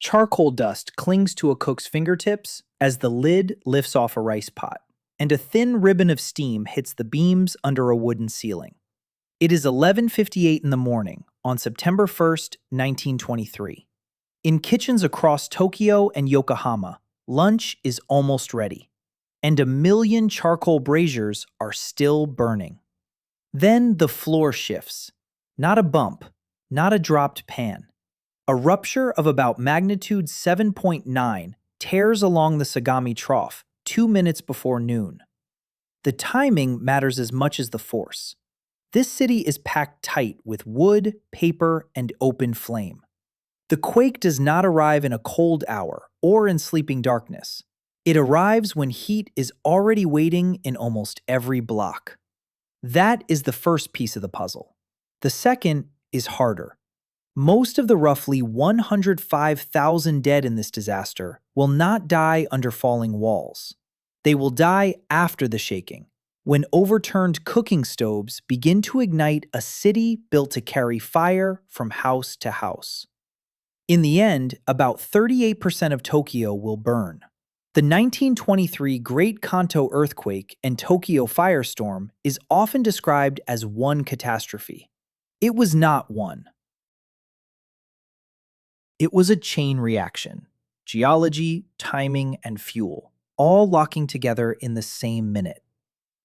Charcoal dust clings to a cook's fingertips as the lid lifts off a rice pot, and a thin ribbon of steam hits the beams under a wooden ceiling. It is 11:58 in the morning on September 1st, 1923. In kitchens across Tokyo and Yokohama, lunch is almost ready, and a million charcoal braziers are still burning. Then the floor shifts. Not a bump, not a dropped pan. A rupture of about magnitude 7.9 tears along the Sagami Trough 2 minutes before noon. The timing matters as much as the force. This city is packed tight with wood, paper, and open flame. The quake does not arrive in a cold hour or in sleeping darkness. It arrives when heat is already waiting in almost every block. That is the first piece of the puzzle. The second is harder. Most of the roughly 105,000 dead in this disaster will not die under falling walls. They will die after the shaking, when overturned cooking stoves begin to ignite a city built to carry fire from house to house. In the end, about 38% of Tokyo will burn. The 1923 Great Kanto earthquake and Tokyo firestorm is often described as one catastrophe. It was not one. It was a chain reaction. Geology, timing, and fuel, all locking together in the same minute.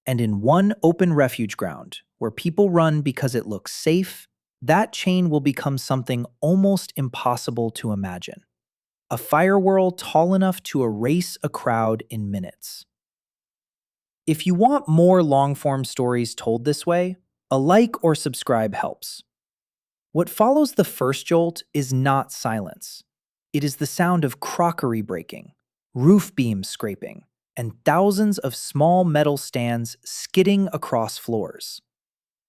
And in one open refuge ground, where people run because it looks safe, that chain will become something almost impossible to imagine. A fire whirl tall enough to erase a crowd in minutes. If you want more long-form stories told this way, a like or subscribe helps. What follows the first jolt is not silence. It is the sound of crockery breaking, roof beams scraping, and thousands of small metal stands skidding across floors.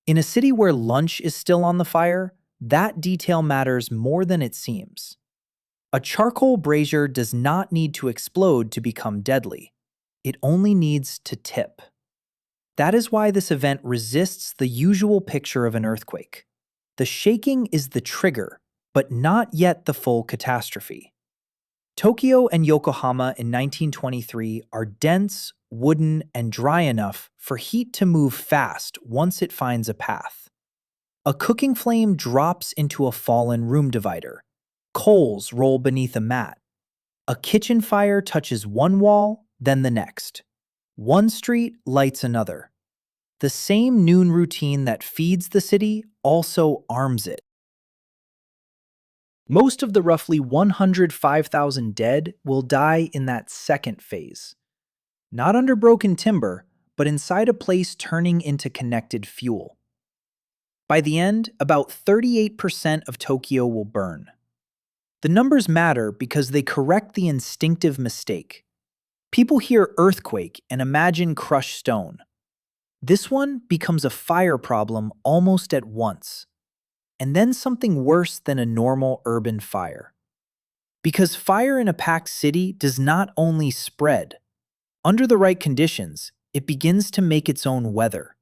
In a city where lunch is still on the fire, that detail matters more than it seems. A charcoal brazier does not need to explode to become deadly. It only needs to tip. That is why this event resists the usual picture of an earthquake. The shaking is the trigger, but not yet the full catastrophe. Tokyo and Yokohama in 1923 are dense, wooden, and dry enough for heat to move fast once it finds a path. A cooking flame drops into a fallen room divider. Coals roll beneath a mat. A kitchen fire touches one wall, then the next. One street lights another. The same noon routine that feeds the city also arms it. Most of the roughly 105,000 dead will die in that second phase. Not under broken timber, but inside a place turning into connected fuel. By the end, about 38% of Tokyo will burn. The numbers matter because they correct the instinctive mistake. People hear earthquake and imagine crushed stone. This one becomes a fire problem almost at once, and then something worse than a normal urban fire. Because fire in a packed city does not only spread. Under the right conditions, it begins to make its own weather.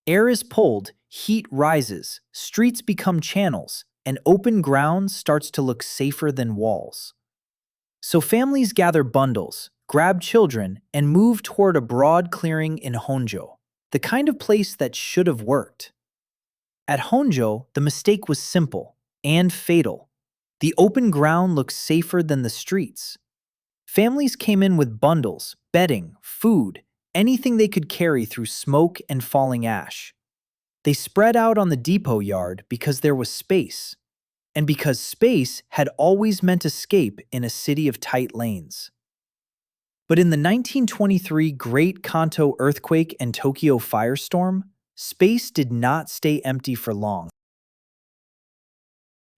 Air is pulled, heat rises, streets become channels, and open ground starts to look safer than walls. So families gather bundles, grab children, and move toward a broad clearing in Honjo, the kind of place that should have worked. At Honjo, the mistake was simple and fatal. The open ground looked safer than the streets. Families came in with bundles, bedding, food, anything they could carry through smoke and falling ash. They spread out on the depot yard because there was space, and because space had always meant escape in a city of tight lanes. But in the 1923 Great Kanto earthquake and Tokyo firestorm, space did not stay empty for long.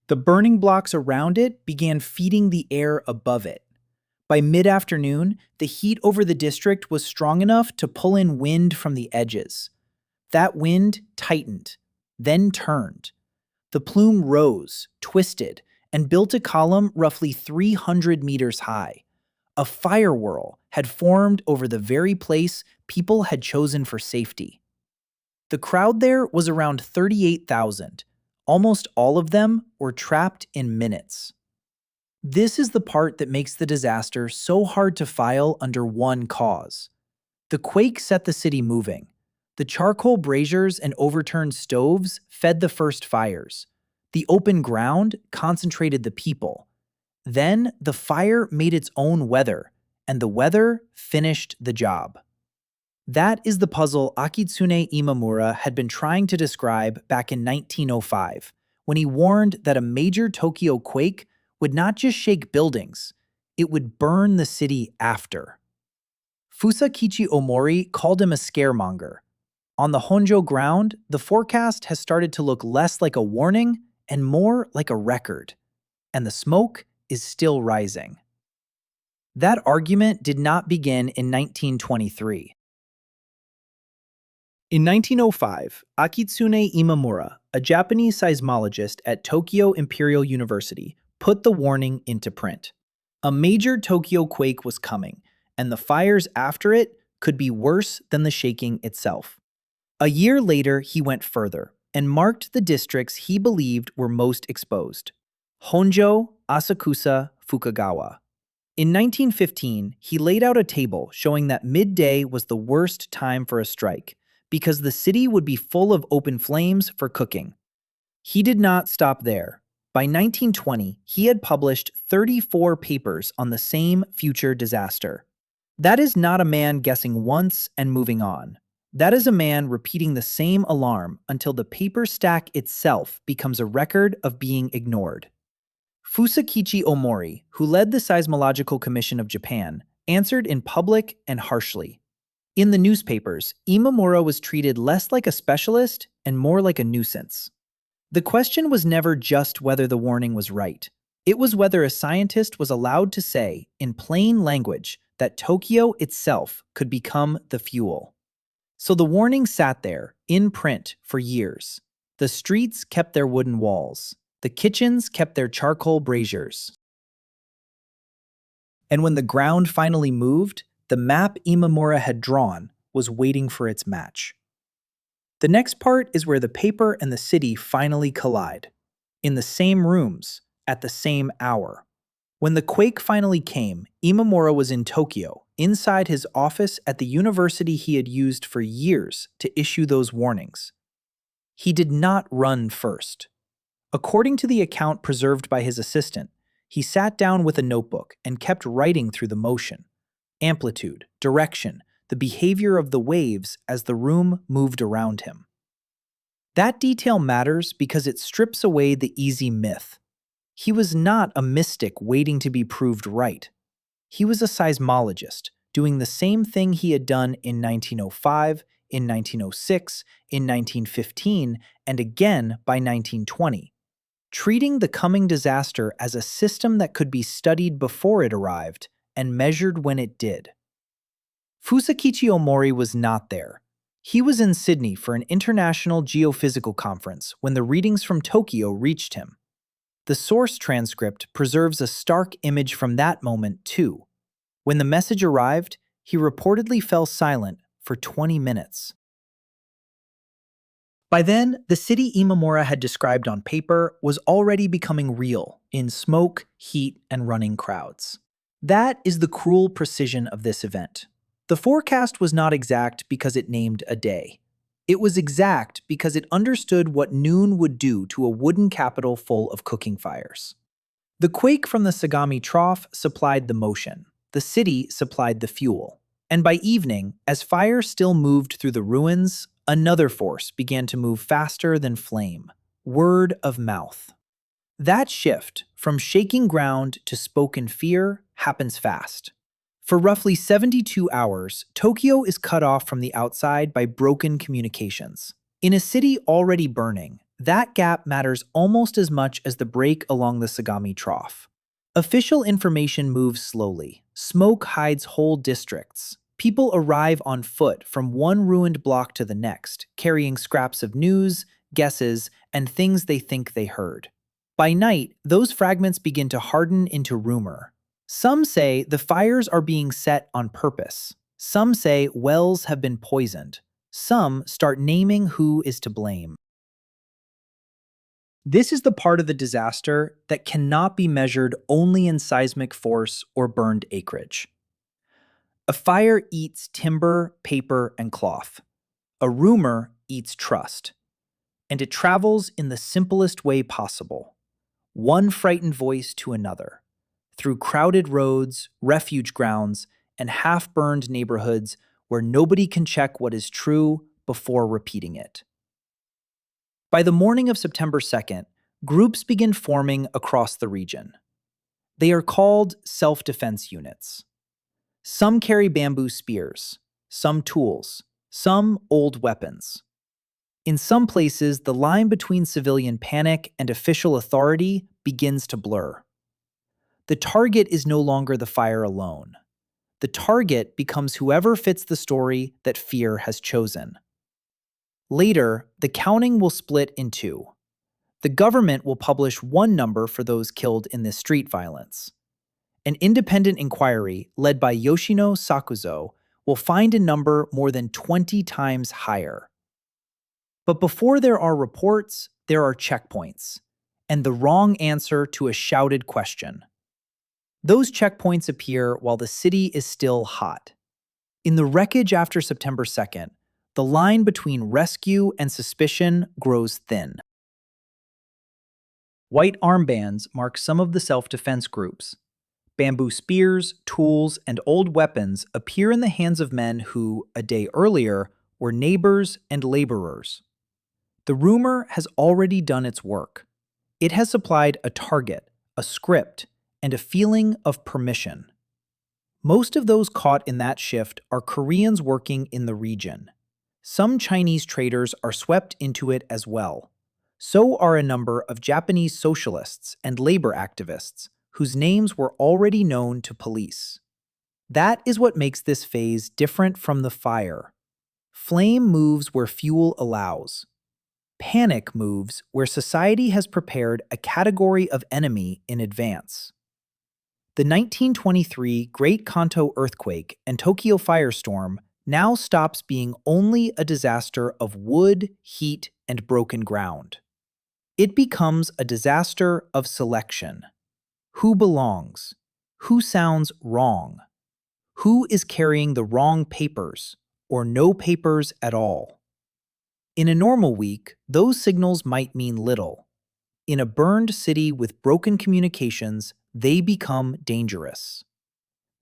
The burning blocks around it began feeding the air above it. By mid-afternoon, the heat over the district was strong enough to pull in wind from the edges. That wind tightened, then turned. The plume rose, twisted, and built a column roughly 300 meters high. A fire whirl had formed over the very place people had chosen for safety. The crowd there was around 38,000. Almost all of them were trapped in minutes. This is the part that makes the disaster so hard to file under one cause. The quake set the city moving. The charcoal braziers and overturned stoves fed the first fires. The open ground concentrated the people. Then the fire made its own weather, and the weather finished the job. That is the puzzle Akitsune Imamura had been trying to describe back in 1905, when he warned that a major Tokyo quake would not just shake buildings, it would burn the city after. Fusakichi Omori called him a scaremonger. On the Honjo ground, the forecast has started to look less like a warning and more like a record, and the smoke is still rising. That argument did not begin in 1923. In 1905, Akitsune Imamura, a Japanese seismologist at Tokyo Imperial University, put the warning into print. A major Tokyo quake was coming, and the fires after it could be worse than the shaking itself. A year later, he went further and marked the districts he believed were most exposed: Honjo, Asakusa, Fukagawa. In 1915, he laid out a table showing that midday was the worst time for a strike, because the city would be full of open flames for cooking. He did not stop there. By 1920, he had published 34 papers on the same future disaster. That is not a man guessing once and moving on. That is a man repeating the same alarm until the paper stack itself becomes a record of being ignored. Fusakichi Omori, who led the Seismological Commission of Japan, answered in public and harshly. In the newspapers, Imamura was treated less like a specialist and more like a nuisance. The question was never just whether the warning was right. It was whether a scientist was allowed to say, in plain language, that Tokyo itself could become the fuel. So the warning sat there, in print, for years. The streets kept their wooden walls. The kitchens kept their charcoal braziers. And when the ground finally moved, the map Imamura had drawn was waiting for its match. The next part is where the paper and the city finally collide. In the same rooms, at the same hour. When the quake finally came, Imamura was in Tokyo, inside his office at the university he had used for years to issue those warnings. He did not run first. According to the account preserved by his assistant, he sat down with a notebook and kept writing through the motion. Amplitude, direction, the behavior of the waves as the room moved around him. That detail matters because it strips away the easy myth. He was not a mystic waiting to be proved right. He was a seismologist, doing the same thing he had done in 1905, in 1906, in 1915, and again by 1920, treating the coming disaster as a system that could be studied before it arrived and measured when it did. Fusakichi Omori was not there. He was in Sydney for an international geophysical conference when the readings from Tokyo reached him. The source transcript preserves a stark image from that moment, too. When the message arrived, he reportedly fell silent for 20 minutes. By then, the city Imamura had described on paper was already becoming real in smoke, heat, and running crowds. That is the cruel precision of this event. The forecast was not exact because it named a day. It was exact because it understood what noon would do to a wooden capital full of cooking fires. The quake from the Sagami Trough supplied the motion. The city supplied the fuel. And by evening, as fire still moved through the ruins, another force began to move faster than flame: word of mouth. That shift from shaking ground to spoken fear happens fast. For roughly 72 hours, Tokyo is cut off from the outside by broken communications. In a city already burning, that gap matters almost as much as the break along the Sagami Trough. Official information moves slowly. Smoke hides whole districts. People arrive on foot from one ruined block to the next, carrying scraps of news, guesses, and things they think they heard. By night, those fragments begin to harden into rumor. Some say the fires are being set on purpose. Some say wells have been poisoned. Some start naming who is to blame. This is the part of the disaster that cannot be measured only in seismic force or burned acreage. A fire eats timber, paper, and cloth. A rumor eats trust. And it travels in the simplest way possible, one frightened voice to another, through crowded roads, refuge grounds, and half-burned neighborhoods where nobody can check what is true before repeating it. By the morning of September 2nd, groups begin forming across the region. They are called self-defense units. Some carry bamboo spears, some tools, some old weapons. In some places, the line between civilian panic and official authority begins to blur. The target is no longer the fire alone. The target becomes whoever fits the story that fear has chosen. Later, the counting will split in two. The government will publish one number for those killed in this street violence. An independent inquiry led by Yoshino Sakuzo will find a number more than 20 times higher. But before there are reports, there are checkpoints, and the wrong answer to a shouted question. Those checkpoints appear while the city is still hot. In the wreckage after September 2nd, the line between rescue and suspicion grows thin. White armbands mark some of the self-defense groups. Bamboo spears, tools, and old weapons appear in the hands of men who, a day earlier, were neighbors and laborers. The rumor has already done its work. It has supplied a target, a script, and a feeling of permission. Most of those caught in that shift are Koreans working in the region. Some Chinese traders are swept into it as well. So are a number of Japanese socialists and labor activists, whose names were already known to police. That is what makes this phase different from the fire. Flame moves where fuel allows. Panic moves where society has prepared a category of enemy in advance. The 1923 Great Kanto earthquake and Tokyo firestorm now stops being only a disaster of wood, heat, and broken ground. It becomes a disaster of selection. Who belongs? Who sounds wrong? Who is carrying the wrong papers, or no papers at all? In a normal week, those signals might mean little. In a burned city with broken communications, they become dangerous.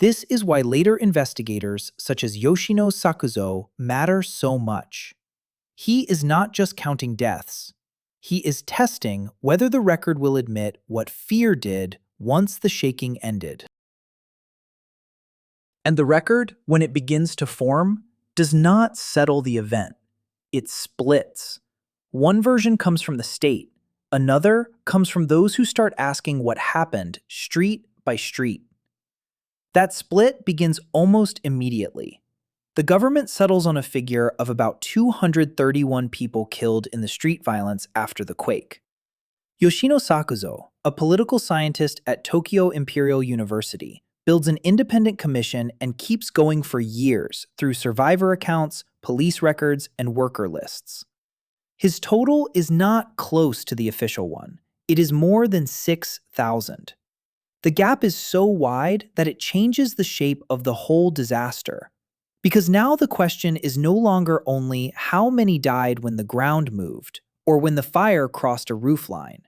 This is why later investigators, such as Yoshino Sakuzo, matter so much. He is not just counting deaths. He is testing whether the record will admit what fear did once the shaking ended. And the record, when it begins to form, does not settle the event. It splits. One version comes from the state. Another comes from those who start asking what happened, street by street. That split begins almost immediately. The government settles on a figure of about 231 people killed in the street violence after the quake. Yoshino Sakuzo, a political scientist at Tokyo Imperial University, builds an independent commission and keeps going for years through survivor accounts, police records, and worker lists. His total is not close to the official one. It is more than 6,000. The gap is so wide that it changes the shape of the whole disaster. Because now the question is no longer only how many died when the ground moved or when the fire crossed a roofline.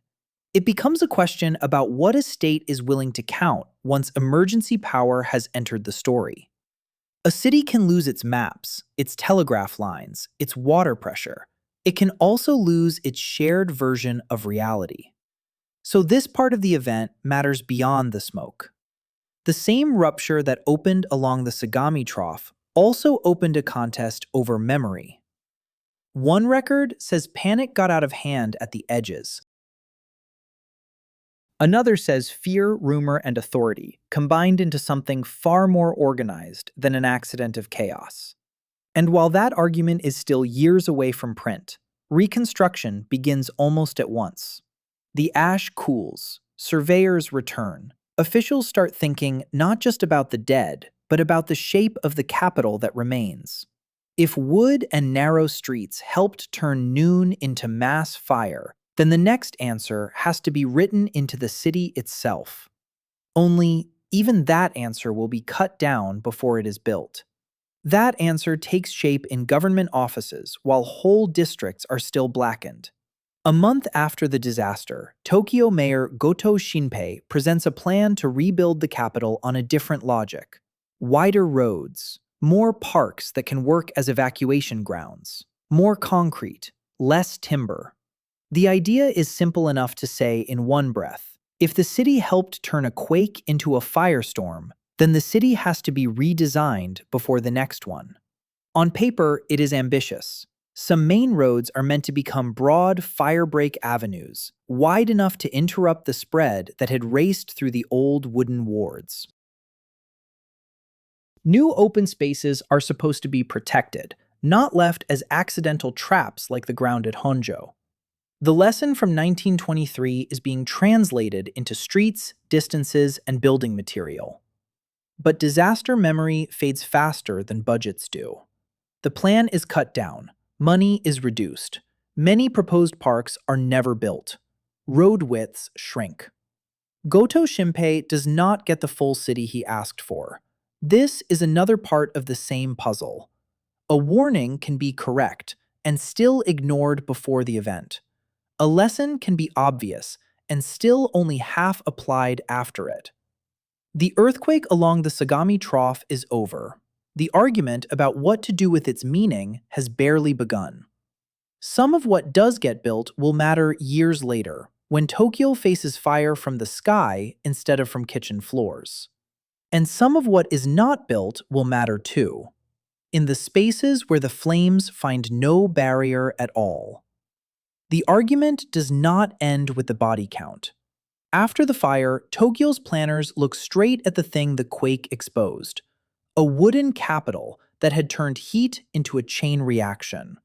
It becomes a question about what a state is willing to count once emergency power has entered the story. A city can lose its maps, its telegraph lines, its water pressure. It can also lose its shared version of reality. So this part of the event matters beyond the smoke. The same rupture that opened along the Sagami Trough also opened a contest over memory. One record says panic got out of hand at the edges. Another says fear, rumor, and authority combined into something far more organized than an accident of chaos. And while that argument is still years away from print, reconstruction begins almost at once. The ash cools, surveyors return, officials start thinking not just about the dead, but about the shape of the capital that remains. If wood and narrow streets helped turn noon into mass fire, then the next answer has to be written into the city itself. Only, even that answer will be cut down before it is built. That answer takes shape in government offices while whole districts are still blackened. A month after the disaster, Tokyo Mayor Goto Shinpei presents a plan to rebuild the capital on a different logic. Wider roads, more parks that can work as evacuation grounds, more concrete, less timber. The idea is simple enough to say in one breath, if the city helped turn a quake into a firestorm, then the city has to be redesigned before the next one. On paper, it is ambitious. Some main roads are meant to become broad firebreak avenues, wide enough to interrupt the spread that had raced through the old wooden wards. New open spaces are supposed to be protected, not left as accidental traps like the ground at Honjo. The lesson from 1923 is being translated into streets, distances, and building material. But disaster memory fades faster than budgets do. The plan is cut down. Money is reduced. Many proposed parks are never built. Road widths shrink. Goto Shinpei does not get the full city he asked for. This is another part of the same puzzle. A warning can be correct and still ignored before the event. A lesson can be obvious and still only half applied after it. The earthquake along the Sagami Trough is over. The argument about what to do with its meaning has barely begun. Some of what does get built will matter years later, when Tokyo faces fire from the sky instead of from kitchen floors. And some of what is not built will matter too, in the spaces where the flames find no barrier at all. The argument does not end with the body count. After the fire, Tokyo's planners look straight at the thing the quake exposed: a wooden capital that had turned heat into a chain reaction.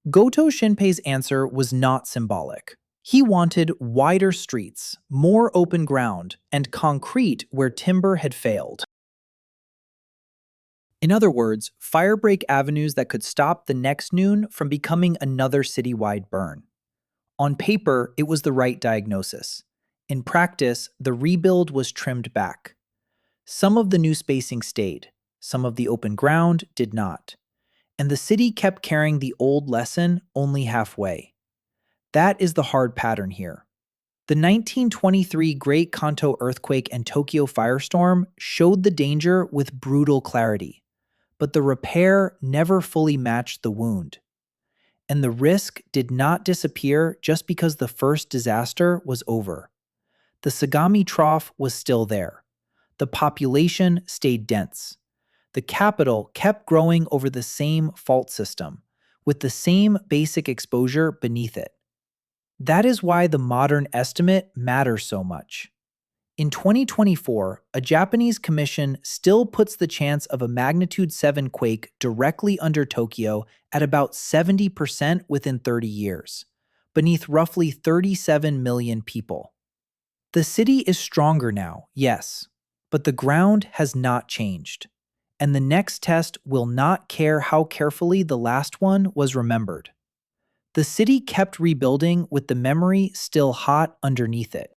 Goto Shinpei's answer was not symbolic. He wanted wider streets, more open ground, and concrete where timber had failed. In other words, firebreak avenues that could stop the next noon from becoming another citywide burn. On paper, it was the right diagnosis. In practice, the rebuild was trimmed back. Some of the new spacing stayed, some of the open ground did not. And the city kept carrying the old lesson only halfway. That is the hard pattern here. The 1923 Great Kanto earthquake and Tokyo firestorm showed the danger with brutal clarity, but the repair never fully matched the wound. And the risk did not disappear just because the first disaster was over. The Sagami Trough was still there. The population stayed dense. The capital kept growing over the same fault system, with the same basic exposure beneath it. That is why the modern estimate matters so much. In 2024, a Japanese commission still puts the chance of a magnitude 7 quake directly under Tokyo at about 70% within 30 years, beneath roughly 37 million people. The city is stronger now, yes, but the ground has not changed. And the next test will not care how carefully the last one was remembered. The city kept rebuilding with the memory still hot underneath it.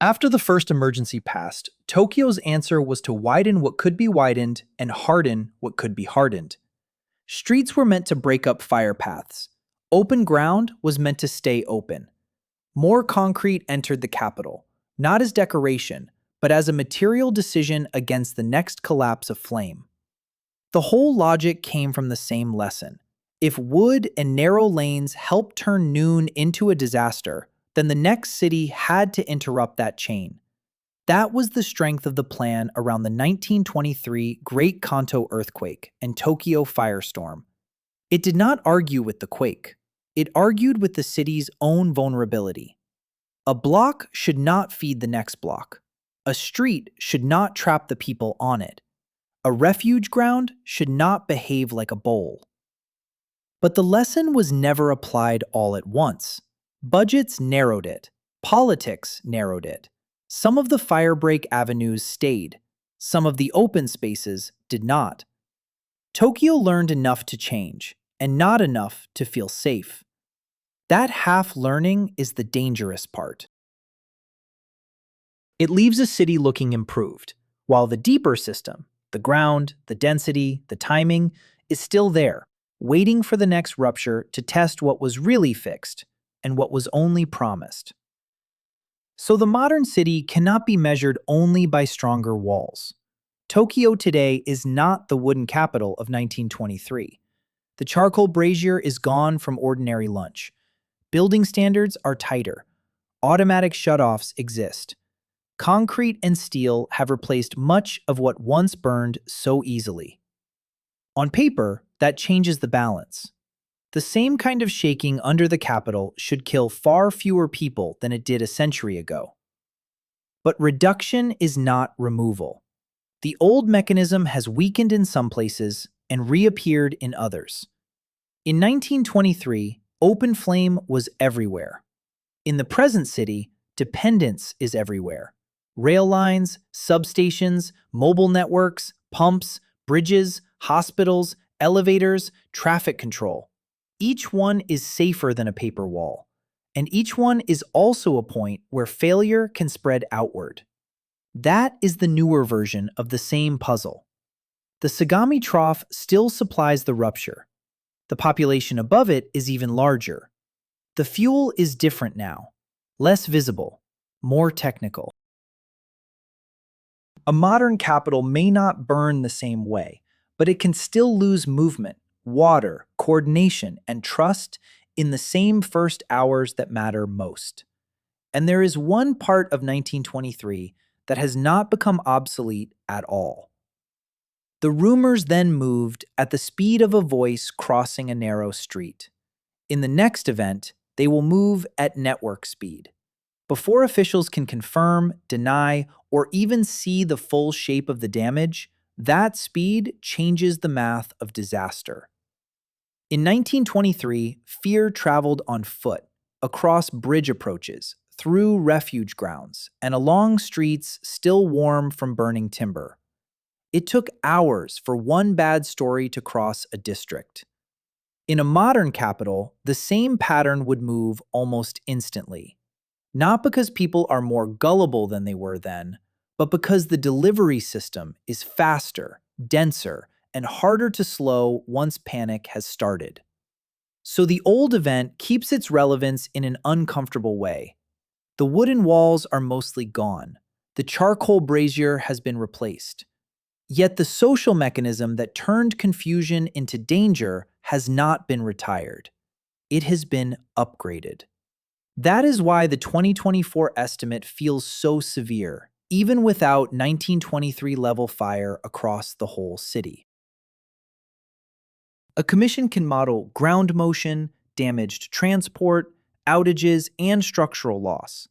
After the first emergency passed, Tokyo's answer was to widen what could be widened and harden what could be hardened. Streets were meant to break up fire paths. Open ground was meant to stay open. More concrete entered the capital, not as decoration, but as a material decision against the next collapse of flame. The whole logic came from the same lesson. If wood and narrow lanes helped turn noon into a disaster, then the next city had to interrupt that chain. That was the strength of the plan around the 1923 Great Kanto earthquake and Tokyo firestorm. It did not argue with the quake. It argued with the city's own vulnerability. A block should not feed the next block. A street should not trap the people on it. A refuge ground should not behave like a bowl. But the lesson was never applied all at once. Budgets narrowed it. Politics narrowed it. Some of the firebreak avenues stayed. Some of the open spaces did not. Tokyo learned enough to change, and not enough to feel safe. That half learning is the dangerous part. It leaves a city looking improved, while the deeper system, the ground, the density, the timing, is still there, waiting for the next rupture to test what was really fixed and what was only promised. So the modern city cannot be measured only by stronger walls. Tokyo today is not the wooden capital of 1923. The charcoal brazier is gone from ordinary lunch. Building standards are tighter. Automatic shutoffs exist. Concrete and steel have replaced much of what once burned so easily. On paper, that changes the balance. The same kind of shaking under the Capitol should kill far fewer people than it did a century ago. But reduction is not removal. The old mechanism has weakened in some places and reappeared in others. In 1923, open flame was everywhere. In the present city, dependence is everywhere. Rail lines, substations, mobile networks, pumps, bridges, hospitals, elevators, traffic control. Each one is safer than a paper wall, and each one is also a point where failure can spread outward. That is the newer version of the same puzzle. The Sagami Trough still supplies the rupture. The population above it is even larger. The fuel is different now, less visible, more technical. A modern capital may not burn the same way, but it can still lose movement, water, coordination, and trust in the same first hours that matter most. And there is one part of 1923 that has not become obsolete at all. The rumors then moved at the speed of a voice crossing a narrow street. In the next event, they will move at network speed. Before officials can confirm, deny, or even see the full shape of the damage, that speed changes the math of disaster. In 1923, fear traveled on foot, across bridge approaches, through refuge grounds, and along streets still warm from burning timber. It took hours for one bad story to cross a district. In a modern capital, the same pattern would move almost instantly. Not because people are more gullible than they were then, but because the delivery system is faster, denser, and harder to slow once panic has started. So the old event keeps its relevance in an uncomfortable way. The wooden walls are mostly gone. The charcoal brazier has been replaced. Yet the social mechanism that turned confusion into danger has not been retired. It has been upgraded. That is why the 2024 estimate feels so severe, even without 1923 level fire across the whole city. A commission can model ground motion, damaged transport, outages, and structural loss.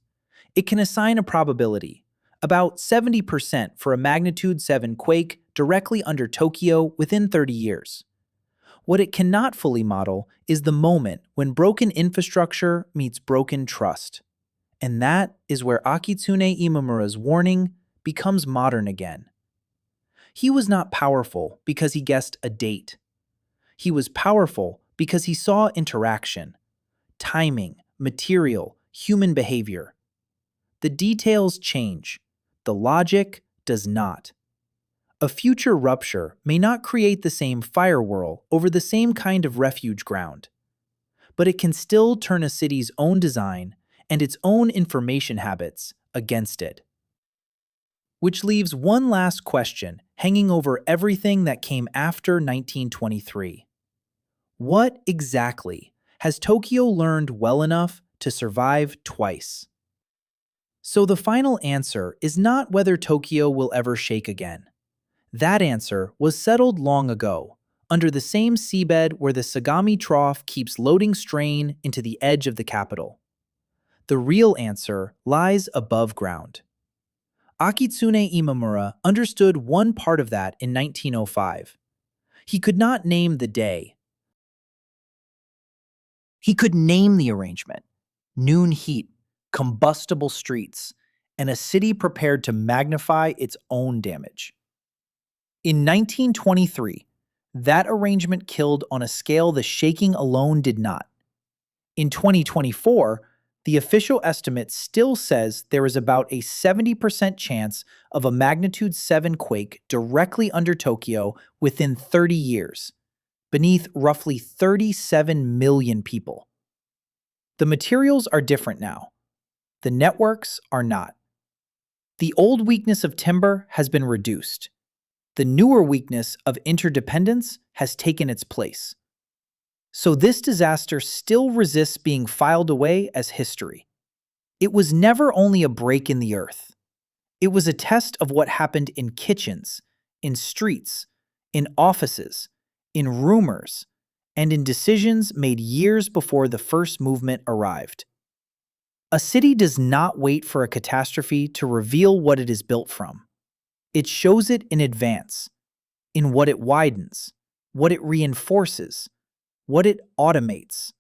It can assign a probability, about 70% for a magnitude 7 quake directly under Tokyo within 30 years. What it cannot fully model is the moment when broken infrastructure meets broken trust. And that is where Akitsune Imamura's warning becomes modern again. He was not powerful because he guessed a date. He was powerful because he saw interaction, timing, material, human behavior. The details change. The logic does not. A future rupture may not create the same fire whirl over the same kind of refuge ground, but it can still turn a city's own design and its own information habits against it. Which leaves one last question hanging over everything that came after 1923. What exactly has Tokyo learned well enough to survive twice? So the final answer is not whether Tokyo will ever shake again. That answer was settled long ago, under the same seabed where the Sagami Trough keeps loading strain into the edge of the capital. The real answer lies above ground. Akitsune Imamura understood one part of that in 1905. He could not name the day. He could name the arrangement: noon heat, combustible streets, and a city prepared to magnify its own damage. In 1923, that arrangement killed on a scale the shaking alone did not. In 2024, the official estimate still says there is about a 70% chance of a magnitude 7 quake directly under Tokyo within 30 years, beneath roughly 37 million people. The materials are different now. The networks are not. The old weakness of timber has been reduced. The newer weakness of interdependence has taken its place. So this disaster still resists being filed away as history. It was never only a break in the earth. It was a test of what happened in kitchens, in streets, in offices, in rumors, and in decisions made years before the first movement arrived. A city does not wait for a catastrophe to reveal what it is built from. It shows it in advance, in what it widens, what it reinforces, what it automates,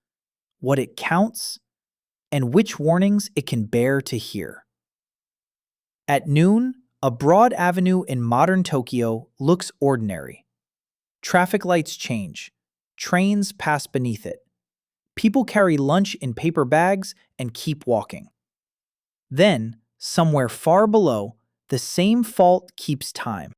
what it counts, and which warnings it can bear to hear. At noon, a broad avenue in modern Tokyo looks ordinary. Traffic lights change. Trains pass beneath it. People carry lunch in paper bags and keep walking. Then, somewhere far below, the same fault keeps time.